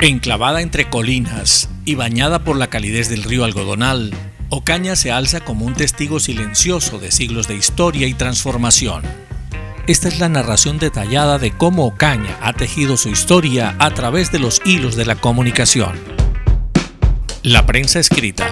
Enclavada entre colinas y bañada por la calidez del río Algodonal, Ocaña se alza como un testigo silencioso de siglos de historia y transformación. Esta es la narración detallada de cómo Ocaña ha tejido su historia a través de los hilos de la comunicación. La prensa escrita.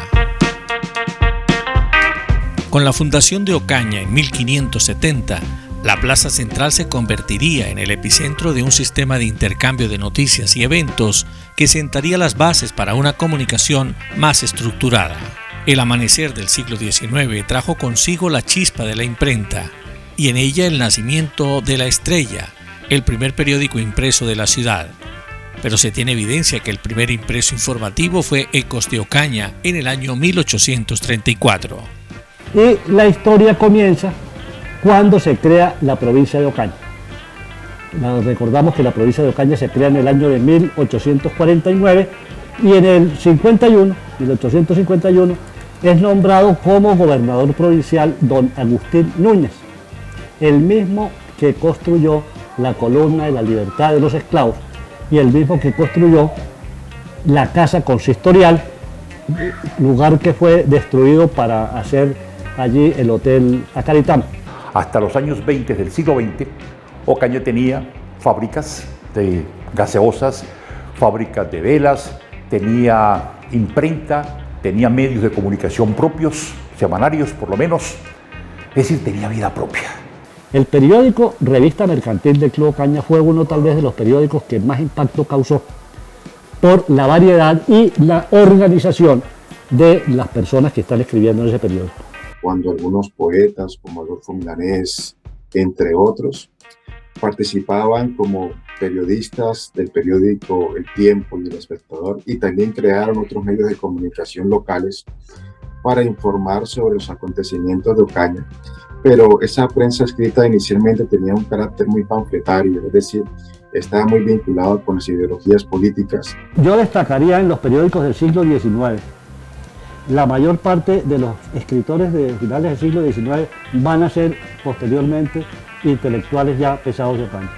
Con la fundación de Ocaña en 1570, la plaza central se convertiría en el epicentro de un sistema de intercambio de noticias y eventos que sentaría las bases para una comunicación más estructurada. El amanecer del siglo XIX trajo consigo la chispa de la imprenta y en ella el nacimiento de La Estrella, el primer periódico impreso de la ciudad. Pero se tiene evidencia que el primer impreso informativo fue Ecos de Ocaña en el año 1834. Y la historia comienza cuando se crea la provincia de Ocaña. Recordamos que la provincia de Ocaña se crea en el año de 1849 y en el 1851, es nombrado como gobernador provincial don Agustín Núñez, el mismo que construyó la columna de la libertad de los esclavos y el mismo que construyó la casa consistorial, lugar que fue destruido para hacer allí el Hotel Acaritán. Hasta los años 20 del siglo XX, Ocaña tenía fábricas de gaseosas, fábricas de velas, tenía imprenta, tenía medios de comunicación propios, semanarios por lo menos, es decir, tenía vida propia. El periódico Revista Mercantil del Club Ocaña fue uno tal vez de los periódicos que más impacto causó por la variedad y la organización de las personas que están escribiendo en ese periódico. Cuando algunos poetas como Adolfo Milanés, entre otros, participaban como periodistas del periódico El Tiempo y El Espectador y también crearon otros medios de comunicación locales para informar sobre los acontecimientos de Ocaña. Pero esa prensa escrita inicialmente tenía un carácter muy panfletario, es decir, estaba muy vinculado con las ideologías políticas. Yo destacaría en los periódicos del siglo XIX. La mayor parte de los escritores de finales del siglo XIX van a ser posteriormente intelectuales ya pesados de Ocaña.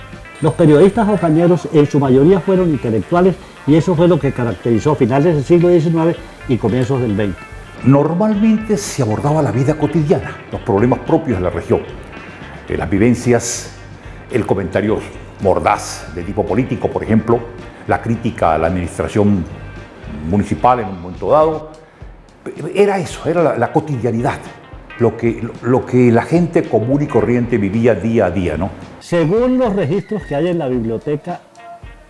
Los periodistas ocañeros en su mayoría fueron intelectuales y eso fue lo que caracterizó finales del siglo XIX y comienzos del XX. Normalmente se abordaba la vida cotidiana, los problemas propios de la región, las vivencias, el comentario mordaz de tipo político, por ejemplo, la crítica a la administración municipal en un momento dado. Era eso, era la cotidianidad, lo que la gente común y corriente vivía día a día, ¿no? Según los registros que hay en la Biblioteca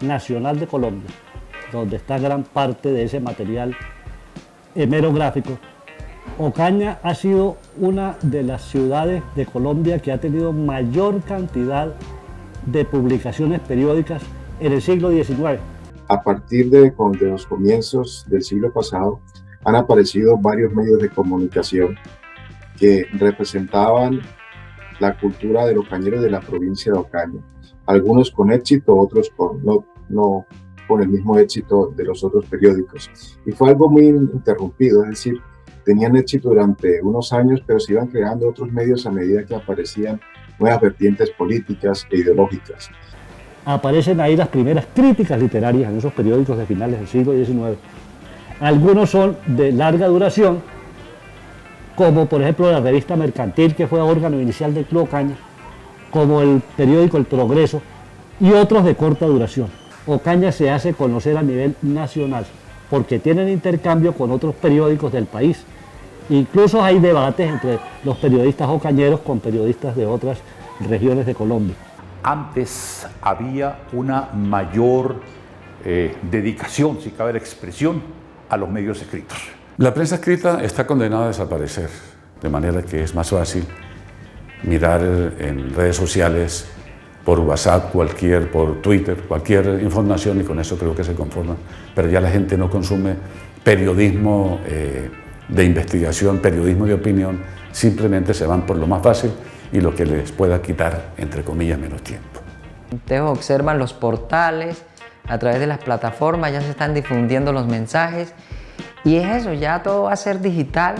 Nacional de Colombia, donde está gran parte de ese material hemerográfico, Ocaña ha sido una de las ciudades de Colombia que ha tenido mayor cantidad de publicaciones periódicas en el siglo XIX. A partir de los comienzos del siglo pasado, han aparecido varios medios de comunicación que representaban la cultura de los ocañeros de la provincia de Ocaña. Algunos con éxito, otros no con el mismo éxito de los otros periódicos. Y fue algo muy interrumpido, es decir, tenían éxito durante unos años, pero se iban creando otros medios a medida que aparecían nuevas vertientes políticas e ideológicas. Aparecen ahí las primeras críticas literarias en esos periódicos de finales del siglo XIX. Algunos son de larga duración, como por ejemplo la Revista Mercantil, que fue órgano inicial del Club Ocaña, como el periódico El Progreso, y otros de corta duración. Ocaña se hace conocer a nivel nacional porque tienen intercambio con otros periódicos del país. Incluso hay debates entre los periodistas ocañeros con periodistas de otras regiones de Colombia. Antes había una mayor dedicación, si cabe la expresión, a los medios escritos. La prensa escrita está condenada a desaparecer, de manera que es más fácil mirar en redes sociales, por WhatsApp, por Twitter, cualquier información, y con eso creo que se conforman. Pero ya la gente no consume periodismo de investigación, periodismo de opinión, simplemente se van por lo más fácil y lo que les pueda quitar, entre comillas, menos tiempo. Ustedes observan los portales, a través de las plataformas ya se están difundiendo los mensajes y es eso, ya todo va a ser digital.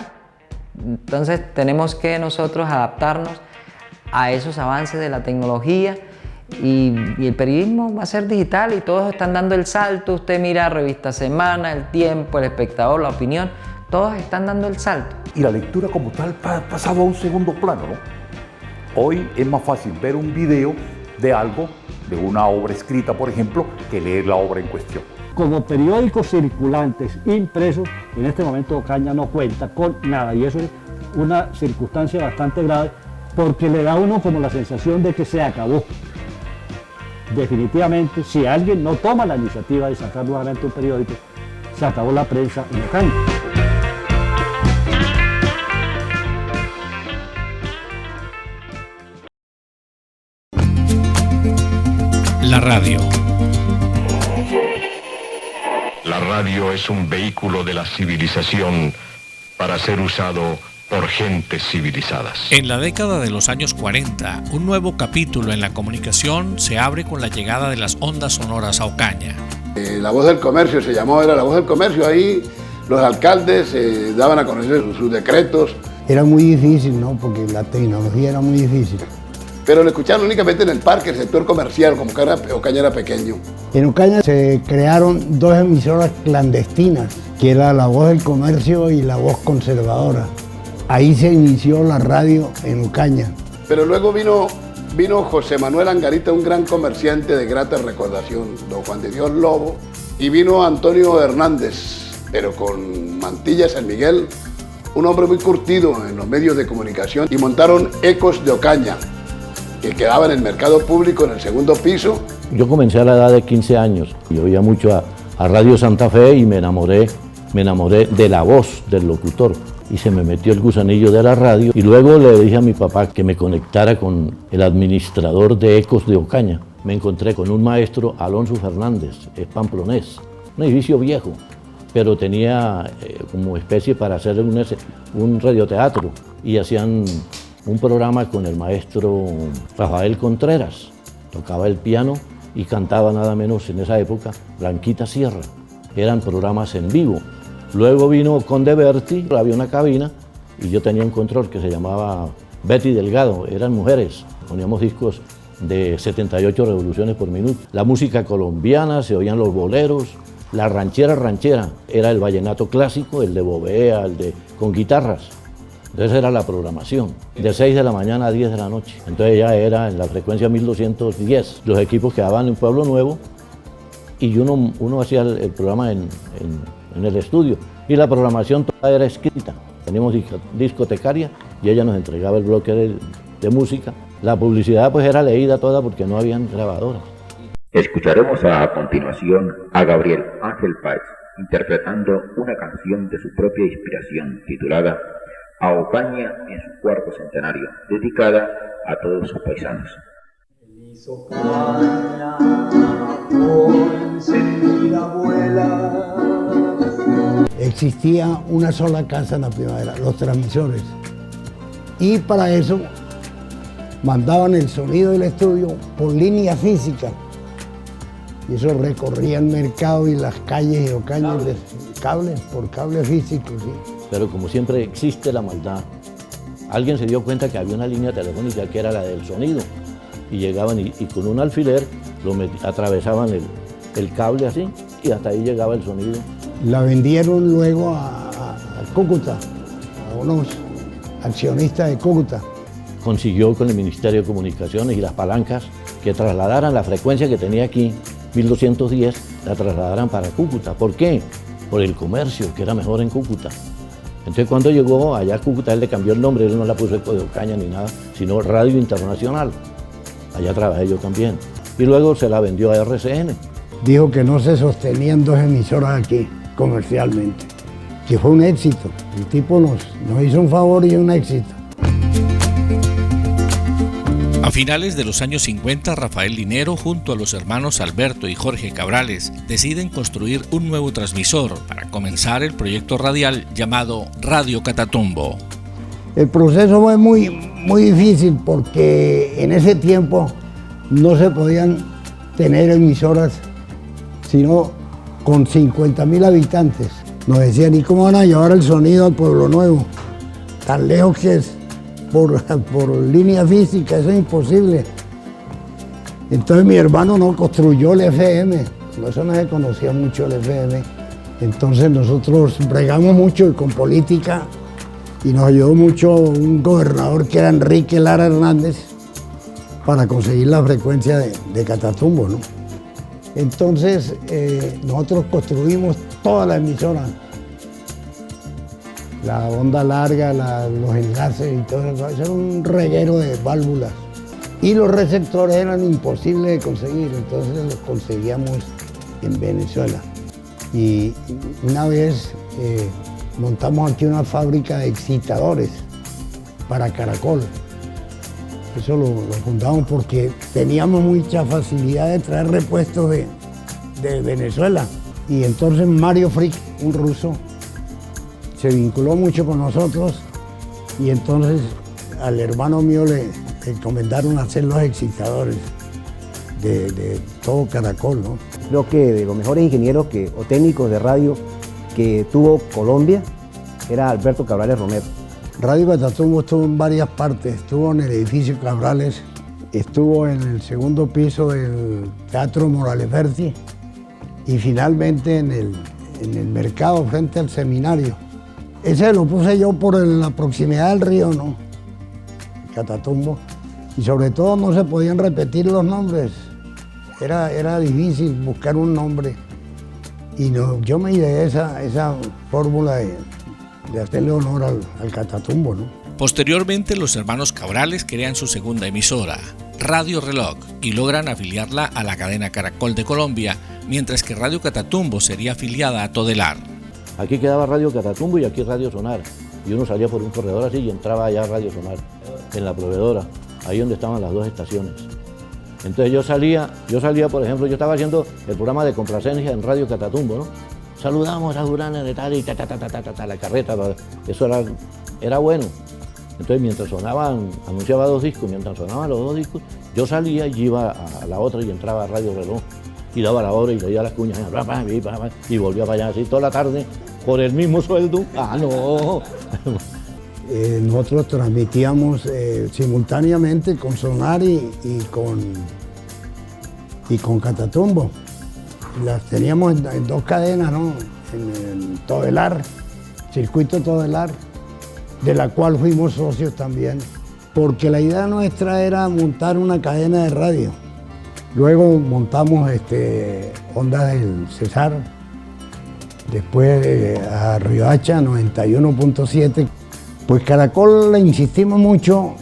Entonces tenemos que nosotros adaptarnos a esos avances de la tecnología y el periodismo va a ser digital y todos están dando el salto. Usted mira Revista Semana, El Tiempo, El Espectador, La Opinión, todos están dando el salto. Y la lectura como tal pasaba a un segundo plano, ¿no? Hoy es más fácil ver un video de algo, de una obra escrita, por ejemplo, que leer la obra en cuestión. Como periódicos circulantes impresos, en este momento Ocaña no cuenta con nada y eso es una circunstancia bastante grave porque le da a uno como la sensación de que se acabó. Definitivamente, si alguien no toma la iniciativa de sacar nuevamente un periódico, se acabó la prensa en Ocaña. La radio. La radio es un vehículo de la civilización para ser usado por gentes civilizadas. En la década de los años 40, un nuevo capítulo en la comunicación se abre con la llegada de las ondas sonoras a Ocaña. La Voz del Comercio se llamó, era La Voz del Comercio. Ahí los alcaldes daban a conocer sus decretos. Era muy difícil, ¿no? Porque la tecnología era muy difícil. Pero lo escuchaban únicamente en el parque, el sector comercial, como que Ocaña era pequeño. En Ocaña se crearon dos emisoras clandestinas, que era La Voz del Comercio y La Voz Conservadora. Ahí se inició la radio en Ocaña. Pero luego vino José Manuel Angarita, un gran comerciante de grata recordación, don Juan de Dios Lobo, y vino Antonio Hernández, pero con mantilla San Miguel, un hombre muy curtido en los medios de comunicación, y montaron Ecos de Ocaña, que quedaba en el mercado público en el segundo piso. Yo comencé a la edad de 15 años y oía mucho a Radio Santa Fe y me enamoré de la voz del locutor y se me metió el gusanillo de la radio y luego le dije a mi papá que me conectara con el administrador de Ecos de Ocaña. Me encontré con un maestro, Alonso Fernández, es pamplonés, un edificio viejo, pero tenía como especie para hacer un radioteatro y hacían un programa con el maestro Rafael Contreras, tocaba el piano y cantaba nada menos en esa época Blanquita Sierra, eran programas en vivo. Luego vino Conde Berti, había una cabina y yo tenía un control que se llamaba Betty Delgado, eran mujeres, poníamos discos de 78 revoluciones por minuto. La música colombiana, se oían los boleros, la ranchera, era el vallenato clásico, el de Bovea, con guitarras. Entonces era la programación, de 6 de la mañana a 10 de la noche. Entonces ya era en la frecuencia 1210. Los equipos quedaban en Pueblo Nuevo y uno hacía el programa en el estudio. Y la programación toda era escrita. Teníamos discotecaria y ella nos entregaba el bloque de música. La publicidad pues era leída toda porque no habían grabadoras. Escucharemos a continuación a Gabriel Ángel Páez interpretando una canción de su propia inspiración titulada A Ocaña en su cuarto centenario, dedicada a todos sus paisanos. Existía una sola casa en la primavera, los transmisores. Y para eso mandaban el sonido del estudio por línea física. Y eso recorría el mercado y las calles de Ocaña, por cables físicos. ¿Sí? Pero como siempre existe la maldad, alguien se dio cuenta que había una línea telefónica que era la del sonido y llegaban y con un alfiler atravesaban el cable así y hasta ahí llegaba el sonido. La vendieron luego a Cúcuta, a unos accionistas de Cúcuta. Consiguió con el Ministerio de Comunicaciones y las palancas que trasladaran la frecuencia que tenía aquí, 1210, la trasladaran para Cúcuta. ¿Por qué? Por el comercio, que era mejor en Cúcuta. Entonces cuando llegó allá a Cúcuta, él le cambió el nombre, él no la puso Eco de Ocaña ni nada, sino Radio Internacional. Allá trabajé yo también. Y luego se la vendió a RCN. Dijo que no se sostenían dos emisoras aquí comercialmente, que fue un éxito. El tipo nos hizo un favor y un éxito. A finales de los años 50, Rafael Linero, junto a los hermanos Alberto y Jorge Cabrales, deciden construir un nuevo transmisor para comenzar el proyecto radial llamado Radio Catatumbo. El proceso fue muy difícil porque en ese tiempo no se podían tener emisoras sino con 50.000 habitantes. Nos decían, ¿y cómo van a llevar el sonido al Pueblo Nuevo? Tan lejos que es. Por línea física, eso es imposible. Entonces mi hermano no construyó el FM, eso no se conocía mucho el FM. Entonces nosotros bregamos mucho con política y nos ayudó mucho un gobernador que era Enrique Lara Hernández para conseguir la frecuencia de Catatumbo, ¿no? Entonces nosotros construimos toda la emisora. La onda larga, los enlaces y todo eso era un reguero de válvulas. Y los receptores eran imposibles de conseguir, entonces los conseguíamos en Venezuela. Y una vez montamos aquí una fábrica de excitadores para Caracol. Eso lo fundamos porque teníamos mucha facilidad de traer repuestos de Venezuela. Y entonces Mario Frick, un ruso, se vinculó mucho con nosotros y entonces al hermano mío le encomendaron hacer los excitadores de todo Caracol, ¿no? Creo que de los mejores ingenieros o técnicos de radio que tuvo Colombia era Alberto Cabrales Romero. Radio Catatumbo estuvo en varias partes, estuvo en el edificio Cabrales, estuvo en el segundo piso del Teatro Morales Berti y finalmente en el mercado frente al seminario. Ese lo puse yo por la proximidad del río, ¿no? Catatumbo. Y sobre todo no se podían repetir los nombres. Era difícil buscar un nombre. Y yo me ideé esa fórmula de hacerle honor al Catatumbo, ¿no? Posteriormente, los hermanos Cabrales crean su segunda emisora, Radio Reloj, y logran afiliarla a la cadena Caracol de Colombia, mientras que Radio Catatumbo sería afiliada a Todelar. Aquí quedaba Radio Catatumbo y aquí Radio Sonar. Y uno salía por un corredor así y entraba allá a Radio Sonar, en la proveedora, ahí donde estaban las dos estaciones. Entonces yo salía, por ejemplo, yo estaba haciendo el programa de complacencia en Radio Catatumbo, ¿no? Saludamos a Durán de tal y la carreta, eso era bueno. Entonces mientras anunciaba dos discos, mientras sonaban los dos discos, yo salía y iba a la otra y entraba a Radio Reloj. Y daba la hora y leía las cuñas y volvía para allá así toda la tarde por el mismo sueldo. ¡Ah, no! Nosotros transmitíamos simultáneamente con Sonar y con Catatumbo. Las teníamos en dos cadenas, ¿no? En Todelar, Circuito Todelar, de la cual fuimos socios también, porque la idea nuestra era montar una cadena de radio. Luego montamos Ondas del Cesar, después a Riohacha 91.7. Pues Caracol le insistimos mucho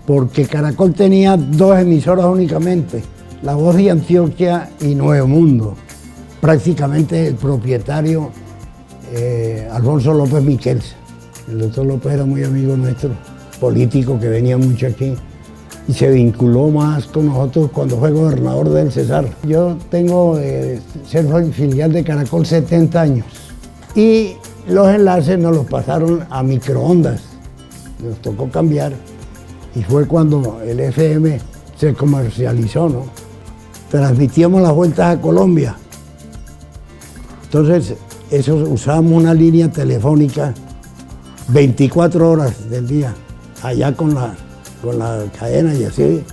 porque Caracol tenía dos emisoras únicamente, La Voz de Antioquia y Nuevo Mundo. Prácticamente el propietario Alfonso López Miquels. El doctor López era muy amigo nuestro, político que venía mucho aquí. Y se vinculó más con nosotros cuando fue gobernador del Cesar. Yo tengo ser filial de Caracol 70 años y los enlaces nos los pasaron a microondas. Nos tocó cambiar y fue cuando el FM se comercializó, ¿no? Transmitíamos las vueltas a Colombia. Entonces, usábamos una línea telefónica 24 horas del día, allá con la cadena y así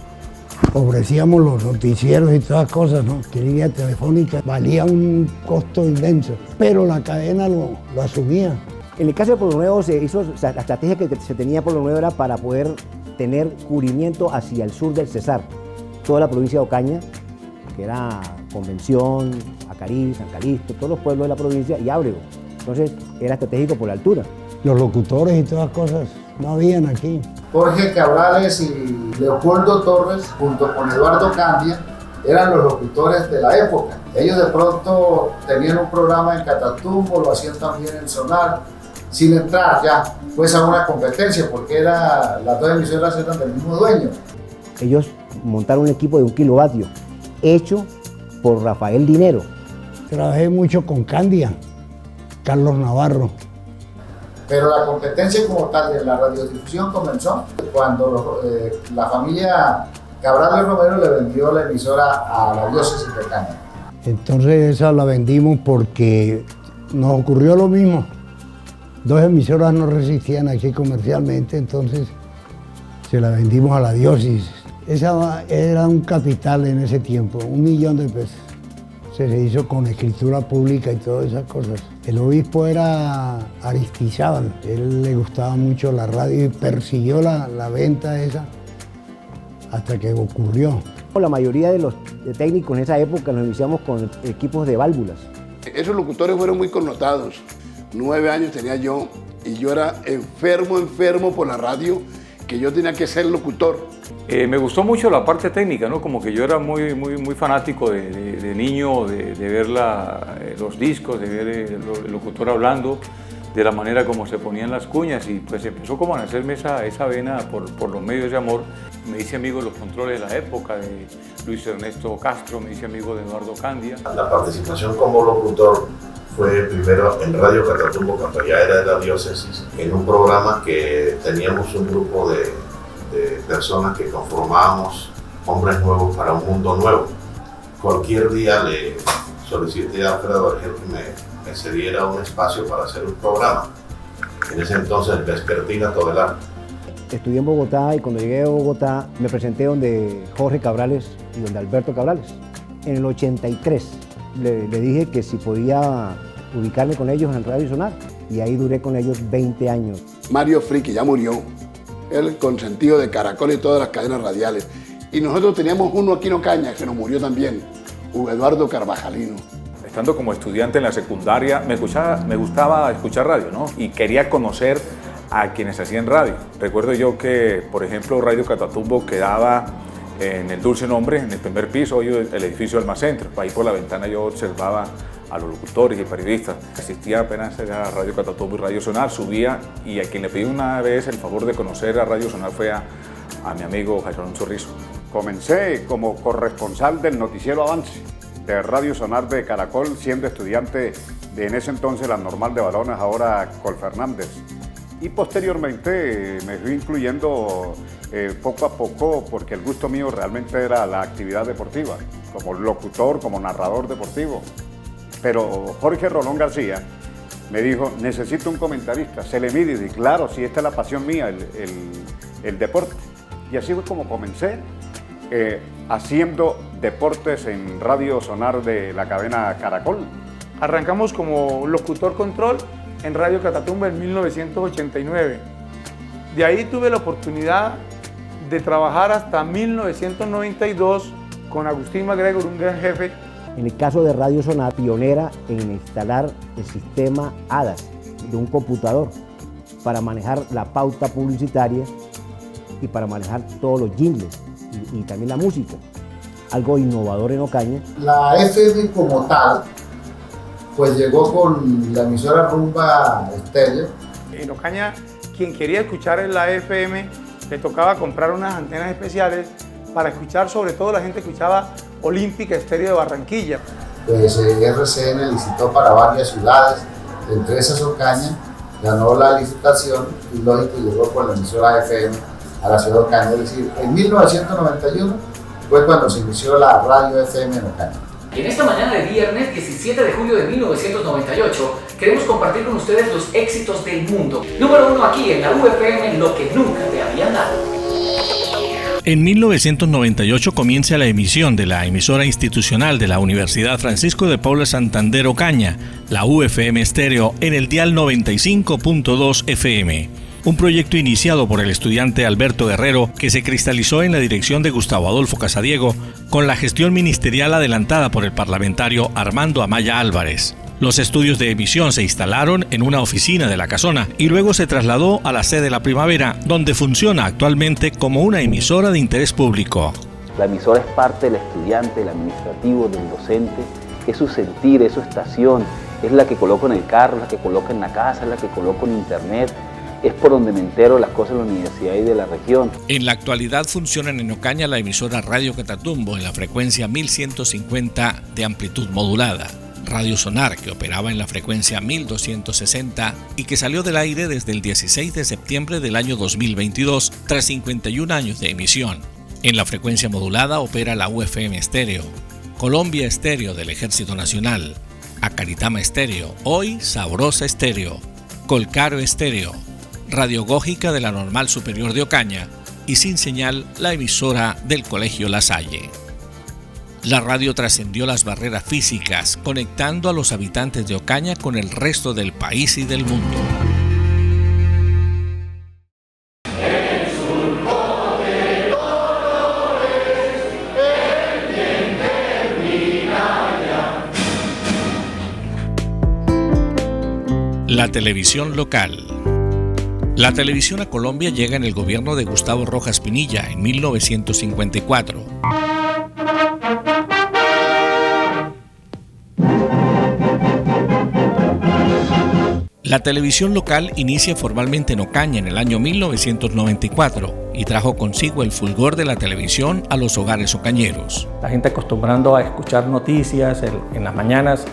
ofrecíamos los noticieros y todas las cosas, ¿no? Que línea telefónica valía un costo inmenso, pero la cadena lo asumía. En el caso de Pueblo Nuevo se hizo, o sea, la estrategia que se tenía Pueblo Nuevo era para poder tener cubrimiento hacia el sur del Cesar. toda la provincia de Ocaña, que era Convención, Acarí, San Calixto, todos los pueblos de la provincia y Ábrego. Entonces era estratégico por la altura. Los locutores y todas las cosas no habían aquí. Jorge Cabrales y Leopoldo Torres, junto con Eduardo Candia, eran los locutores de la época. Ellos de pronto tenían un programa en Catatumbo, lo hacían también en Sonar, sin entrar ya pues a una competencia, porque las dos emisoras eran del mismo dueño. Ellos montaron un equipo de 1 kilovatio, hecho por Rafael Dinero. Trabajé mucho con Candia, Carlos Navarro. Pero la competencia como tal de la radiodifusión comenzó cuando la familia Cabrales Romero le vendió la emisora a la diócesis de Ocaña. Entonces esa la vendimos porque nos ocurrió lo mismo. 2 emisoras no resistían aquí comercialmente, entonces se la vendimos a la diócesis. Esa era un capital en ese tiempo, 1 millón de pesos. Se hizo con escritura pública y todas esas cosas. El obispo era Aristizábal, él le gustaba mucho la radio y persiguió la venta esa hasta que ocurrió. La mayoría de los técnicos en esa época nos iniciamos con equipos de válvulas. Esos locutores fueron muy connotados. 9 años tenía yo y yo era enfermo por la radio, que yo tenía que ser locutor. Me gustó mucho la parte técnica, ¿no? Como que yo era muy fanático de niño, de ver los discos, de ver el locutor hablando, de la manera como se ponían las cuñas, y pues empezó como a nacerme esa vena por los medios de amor. Me hice amigo de los controles de la época, de Luis Ernesto Castro, me hice amigo de Eduardo Candia. La participación como locutor fue primero en Radio Catatumbo, cuando ya era de la diócesis, en un programa que teníamos un grupo de personas que conformábamos Hombres Nuevos para un Mundo Nuevo. Cualquier día le solicité a Alfredo Vergel que me cediera un espacio para hacer un programa. En ese entonces, Vespertina Todelar. Estudié en Bogotá y cuando llegué a Bogotá me presenté donde Jorge Cabrales y donde Alberto Cabrales. En el 83 le dije que si podía ubicarme con ellos en Radio Sonar, y ahí duré con ellos 20 años. Mario Friki ya murió, el consentido de Caracol y todas las cadenas radiales. Y nosotros teníamos uno aquí en Ocaña que nos murió también, Hugo Eduardo Carvajalino. Estando como estudiante en la secundaria, me gustaba escuchar radio, ¿no? Y quería conocer a quienes hacían radio. Recuerdo yo que, por ejemplo, Radio Catatumbo quedaba en el Dulce Nombre, en el primer piso, hoy el edificio Almacentro. Ahí por la ventana yo observaba a los locutores y periodistas. Existía apenas era Radio Catatumbo y Radio Sonar, subía, y a quien le pedí una vez el favor de conocer a Radio Sonar fue a mi amigo Jairo Alonso Rizo. Comencé como corresponsal del noticiero Avance de Radio Sonar de Caracol, siendo estudiante de en ese entonces la Normal de Balones, ahora Colfernández. Y posteriormente me fui incluyendo poco a poco, porque el gusto mío realmente era la actividad deportiva, como locutor, como narrador deportivo. Pero Jorge Rolón García me dijo, necesito un comentarista. Se le mide y dije, claro, si esta es la pasión mía, el deporte. Y así fue como comencé, haciendo deportes en Radio Sonar de la cadena Caracol. Arrancamos como locutor control en Radio Catatumbo en 1989. De ahí tuve la oportunidad de trabajar hasta 1992 con Agustín MacGregor, un gran jefe. En el caso de Radio Sonar, pionera en instalar el sistema ADAS de un computador para manejar la pauta publicitaria y para manejar todos los jingles y también la música. Algo innovador en Ocaña. La FM como tal, pues llegó con la emisora Rumba Estéreo. En Ocaña, quien quería escuchar en la FM, le tocaba comprar unas antenas especiales para escuchar, sobre todo la gente escuchaba Olímpica Estéreo de Barranquilla. Pues RCN licitó para varias ciudades, entre esas Ocaña, ganó la licitación y lógico llegó con la emisora FM a la ciudad de Ocaña. Es decir, en 1991 fue cuando se inició la radio FM en Ocaña. Y en esta mañana de viernes 17 de julio de 1998 queremos compartir con ustedes los éxitos del mundo. Número 1 aquí en la UFM, lo que nunca te habían dado. En 1998 comienza la emisión de la emisora institucional de la Universidad Francisco de Paula Santander Ocaña, la UFM Estéreo, en el dial 95.2 FM. un proyecto iniciado por el estudiante Alberto Guerrero que se cristalizó en la dirección de Gustavo Adolfo Casadiego con la gestión ministerial adelantada por el parlamentario Armando Amaya Álvarez. Los estudios de emisión se instalaron en una oficina de la Casona y luego se trasladó a la sede La Primavera, donde funciona actualmente como una emisora de interés público. La emisora es parte del estudiante, del administrativo, del docente, es su sentir, es su estación, es la que coloco en el carro, es la que coloco en la casa, es la que coloco en internet, es por donde me entero de las cosas de la universidad y de la región. En la actualidad funcionan en Ocaña la emisora Radio Catatumbo en la frecuencia 1150 de amplitud modulada, Radio Sonar, que operaba en la frecuencia 1260 y que salió del aire desde el 16 de septiembre del año 2022 tras 51 años de emisión. En la frecuencia modulada opera la UFM Estéreo, Colombia Estéreo del Ejército Nacional, Acaritama Estéreo, hoy Sabrosa Estéreo, Colcaro Estéreo, Radiogógica de la Normal Superior de Ocaña y sin señal la emisora del Colegio La Salle. La radio trascendió las barreras físicas, conectando a los habitantes de Ocaña con el resto del país y del mundo. La televisión local. La televisión a Colombia llega en el gobierno de Gustavo Rojas Pinilla en 1954. La televisión local inicia formalmente en Ocaña en el año 1994 y trajo consigo el fulgor de la televisión a los hogares ocañeros. La gente acostumbrando a escuchar noticias en las mañanas,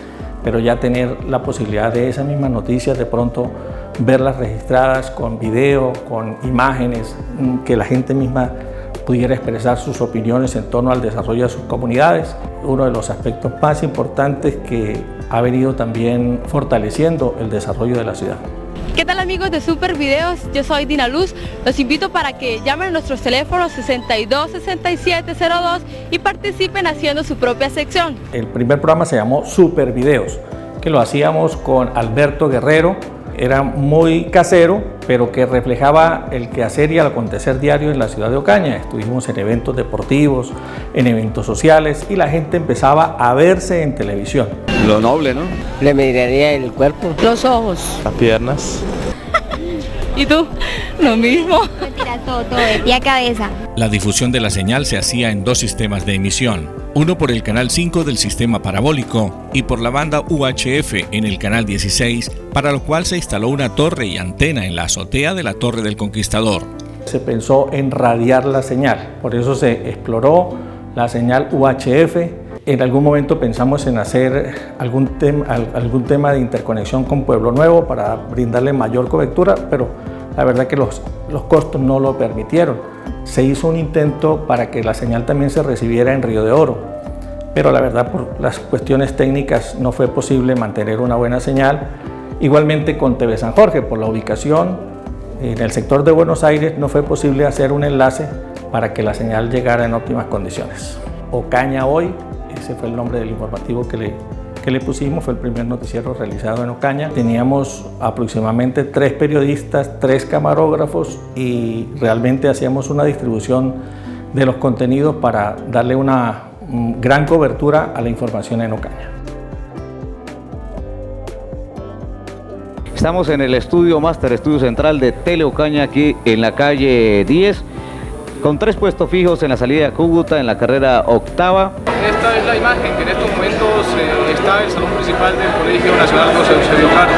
pero ya tener la posibilidad de esas mismas noticias de pronto verlas registradas con video, con imágenes, que la gente misma pudiera expresar sus opiniones en torno al desarrollo de sus comunidades. Uno de los aspectos más importantes que ha venido también fortaleciendo el desarrollo de la ciudad. ¿Qué tal amigos de Super Videos? Yo soy Dina Luz. Los invito para que llamen a nuestros teléfonos 626702 y participen haciendo su propia sección. El primer programa se llamó Super Videos, que lo hacíamos con Alberto Guerrero. Era muy casero, pero que reflejaba el quehacer y el acontecer diario en la ciudad de Ocaña. Estuvimos en eventos deportivos, en eventos sociales y la gente empezaba a verse en televisión. Lo noble, ¿no? Le miraría el cuerpo. Los ojos. Las piernas. ¿Y tú? Lo mismo. Mentira, todo, de pie a cabeza. La difusión de la señal se hacía en dos sistemas de emisión, uno por el canal 5 del sistema parabólico y por la banda UHF en el canal 16, para lo cual se instaló una torre y antena en la azotea de la Torre del Conquistador. Se pensó en radiar la señal, por eso se exploró la señal UHF. En algún momento pensamos en hacer algún tema de interconexión con Pueblo Nuevo para brindarle mayor cobertura, pero la verdad que los costos no lo permitieron. Se hizo un intento para que la señal también se recibiera en Río de Oro, pero la verdad por las cuestiones técnicas no fue posible mantener una buena señal. Igualmente con TV San Jorge, por la ubicación en el sector de Buenos Aires no fue posible hacer un enlace para que la señal llegara en óptimas condiciones. Ocaña Hoy, ese fue el nombre del informativo que le pusimos, fue el primer noticiero realizado en Ocaña. Teníamos aproximadamente 3 periodistas, 3 camarógrafos y realmente hacíamos una distribución de los contenidos para darle una gran cobertura a la información en Ocaña. Estamos en el estudio Máster, estudio central de Tele Ocaña, aquí en la calle 10, con 3 puestos fijos en la salida de Cúcuta, en la carrera octava. Esta es la imagen que en estos momentos está el salón principal del Colegio Nacional José Eusebio Caro.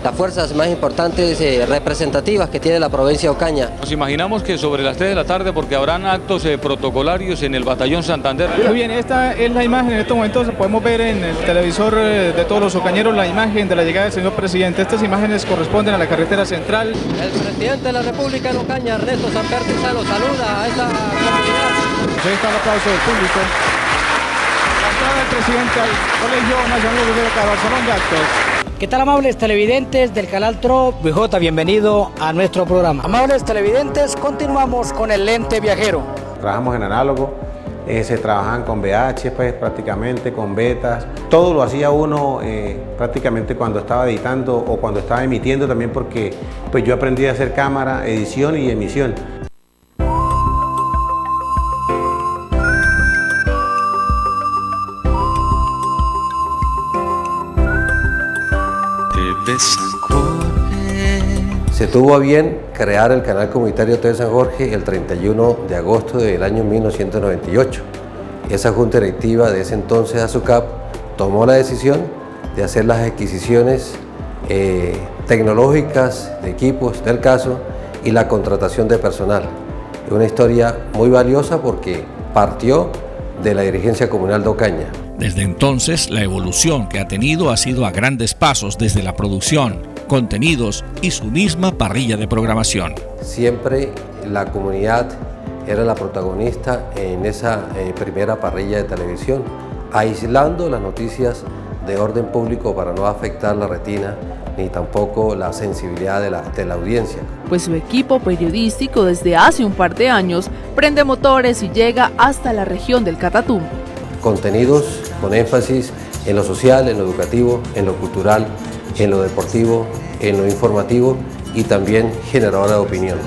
Las fuerzas más importantes representativas que tiene la provincia de Ocaña. Nos imaginamos que sobre las 3 de la tarde, porque habrán actos protocolarios en el Batallón Santander. Muy bien, esta es la imagen, en estos momentos podemos ver en el televisor de todos los ocañeros la imagen de la llegada del señor presidente. Estas imágenes corresponden a la carretera central. El presidente de la República de Ocaña, Ernesto Samper Pizarro, saluda a esta comunidad. Pues ahí está el aplauso del público. La entrada del presidente al Colegio Nacional José Caro, al salón de actos. ¿Qué tal, amables televidentes del canal TRO VJ? Bienvenido a nuestro programa. Amables televidentes, continuamos con el lente viajero. Trabajamos en análogo, se trabajaban con VH, pues prácticamente con betas. Todo lo hacía uno prácticamente cuando estaba editando o cuando estaba emitiendo también, porque pues yo aprendí a hacer cámara, edición y emisión. Se tuvo a bien crear el canal comunitario TV San Jorge el 31 de agosto del año 1998. Esa junta directiva de ese entonces, ASUCAP, tomó la decisión de hacer las adquisiciones tecnológicas de equipos del caso y la contratación de personal. Es una historia muy valiosa porque partió de la dirigencia comunal de Ocaña. Desde entonces, la evolución que ha tenido ha sido a grandes pasos desde la producción, contenidos y su misma parrilla de programación. Siempre la comunidad era la protagonista en esa primera parrilla de televisión, aislando las noticias de orden público para no afectar la retina ni tampoco la sensibilidad de la audiencia. Pues su equipo periodístico desde hace un par de años prende motores y llega hasta la región del Catatumbo. Contenidos con énfasis en lo social, en lo educativo, en lo cultural, en lo deportivo, en lo informativo y también generadora de opinión.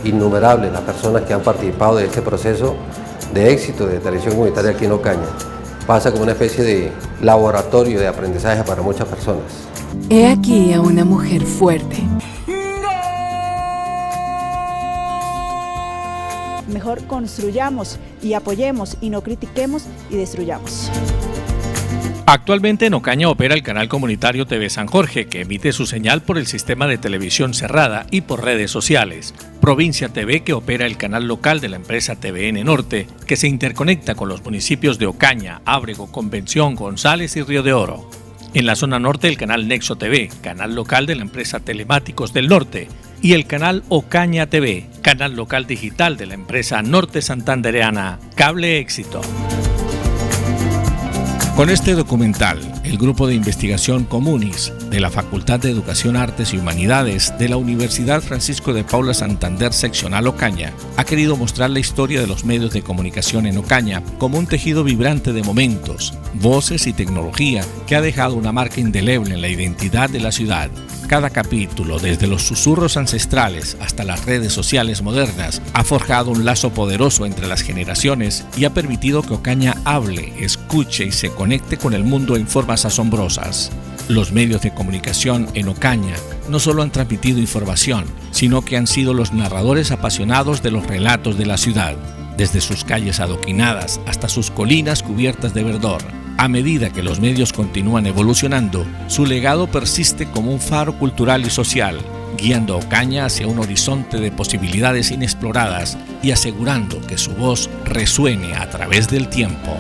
Innumerables las personas que han participado de este proceso de éxito de televisión comunitaria aquí en Ocaña. Pasa como una especie de laboratorio de aprendizaje para muchas personas. He aquí a una mujer fuerte. Mejor construyamos y apoyemos y no critiquemos y destruyamos. Actualmente en Ocaña opera el canal comunitario TV San Jorge, que emite su señal por el sistema de televisión cerrada y por redes sociales. Provincia TV, que opera el canal local de la empresa TVN Norte, que se interconecta con los municipios de Ocaña, Ábrego, Convención, González y Río de Oro. En la zona norte, el canal Nexo TV, canal local de la empresa Telemáticos del Norte, y el canal Ocaña TV, canal local digital de la empresa Norte Santandereana, Cable Éxito. Con este documental, el grupo de investigación Comunis de la Facultad de Educación, Artes y Humanidades de la Universidad Francisco de Paula Santander Seccional Ocaña ha querido mostrar la historia de los medios de comunicación en Ocaña como un tejido vibrante de momentos, voces y tecnología que ha dejado una marca indeleble en la identidad de la ciudad. Cada capítulo, desde los susurros ancestrales hasta las redes sociales modernas, ha forjado un lazo poderoso entre las generaciones y ha permitido que Ocaña hable, escuche y se conecte con el mundo en formas asombrosas. Los medios de comunicación en Ocaña no solo han transmitido información, sino que han sido los narradores apasionados de los relatos de la ciudad, desde sus calles adoquinadas hasta sus colinas cubiertas de verdor. A medida que los medios continúan evolucionando, su legado persiste como un faro cultural y social, guiando a Ocaña hacia un horizonte de posibilidades inexploradas y asegurando que su voz resuene a través del tiempo.